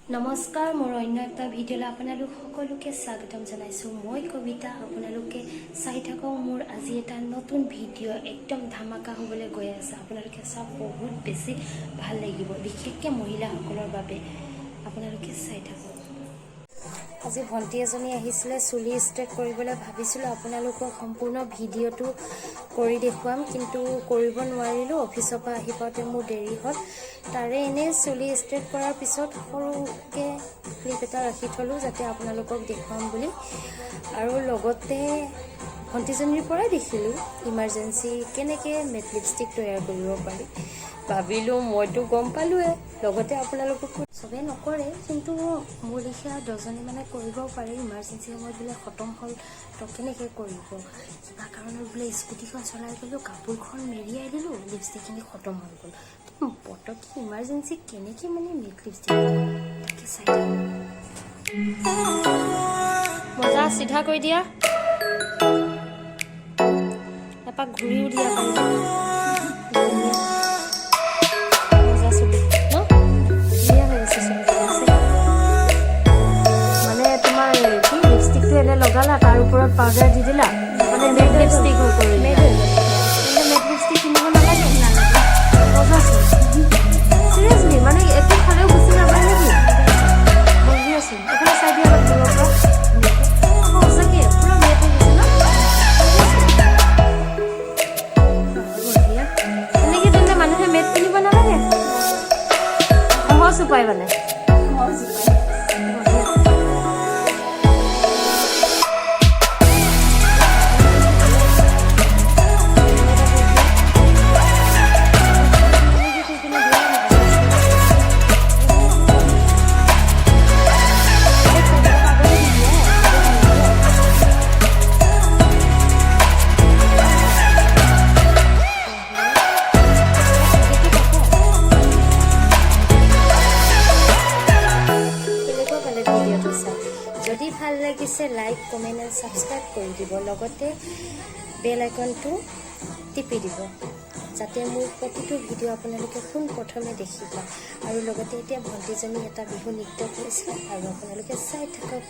নমস্কাৰ মোৰ অন্য এটা ভিডিঅ'লৈ আপোনালোক সকলোকে স্বাগতম জনাইছোঁ মই কবিতা আপোনালোকে চাই থাকক মোৰ আজি এটা নতুন ভিডিঅ' একদম ধামাকা হ'বলৈ গৈ আছে আপোনালোকে চাওক বহুত বেছি ভাল লাগিব বিশেষকৈ মহিলাসকলৰ বাবে আপোনালোকে চাই থাকক আজি ভণ্টি এজনী আহিছিলে চুলি ষ্ট্ৰেট কৰিবলৈ ভাবিছিলোঁ আপোনালোকক সম্পূৰ্ণ ভিডিঅ'টো কৰি দেখুৱাম কিন্তু কৰিব নোৱাৰিলোঁ অফিচৰ পৰা আহি পাওঁতে মোৰ দেৰি হ'ল তাৰে এনে চুলি ষ্ট্ৰেট কৰাৰ পিছত সৰুকে ক্লিপ এটা ৰাখি থলোঁ যাতে আপোনালোকক দেখুৱাম বুলি আৰু লগতে ভণ্টিজনীৰ পৰাই দেখিলোঁ ইমাৰ্জেঞ্চি কেনেকৈ মেট লিপষ্টিক তৈয়াৰ কৰিব পাৰি ভাবিলোঁ মইতো গম পালোঁৱে লগতে আপোনালোকক চবেই নকৰে কিন্তু মোৰ লেখীয়া দহজনী মানে কৰিব পাৰে ইমাৰ্জেঞ্চি সময়ত বোলে খতম হ'ল তো কেনেকৈ কৰিব কিবা কাৰণত বোলে স্কুটিখন চলাই গ'লোঁ কাপোৰখন মেৰিয়াই দিলোঁ লিপষ্টিকখিনি খতম হৈ গ'ল পটককৈ ইমাৰ্জেঞ্চি কেনেকৈ মানে মেট লিপষ্টিক তাকে চাই মজা চিধা কৰি দিয়া এপাক ঘূৰিও দিয়া পাৰিব লগালা তাৰ ওপৰত পাউডাৰ দি দিলা মানে মেট লিপষ্টিক হৈ পৰিল মেট লিপষ্টিক কিনিব নালাগে চিৰিয়াছলি মানে একো খালেও গুচি নাপায় নেকি বহি আছো এফালে চাই দিয়া অলপ দূৰৰ পৰা সঁচাকৈ পুৰা মেট হৈ গৈছে ন এনেকৈ তেন্তে মানুহে মেট কিনিব নালাগে সহজ উপায় মানে যদি ভাল লাগিছে লাইক কমেণ্ট এণ্ড ছাবস্ক্ৰাইব কৰি দিব লগতে বেল আইকনটো টিপি দিব যাতে মোৰ প্ৰতিটো ভিডিঅ' আপোনালোকে পোনপ্ৰথমে দেখিব আৰু লগতে এতিয়া ভণ্টিজনী এটা বিহু নৃত্য কৰিছে আৰু আপোনালোকে চাই থাকক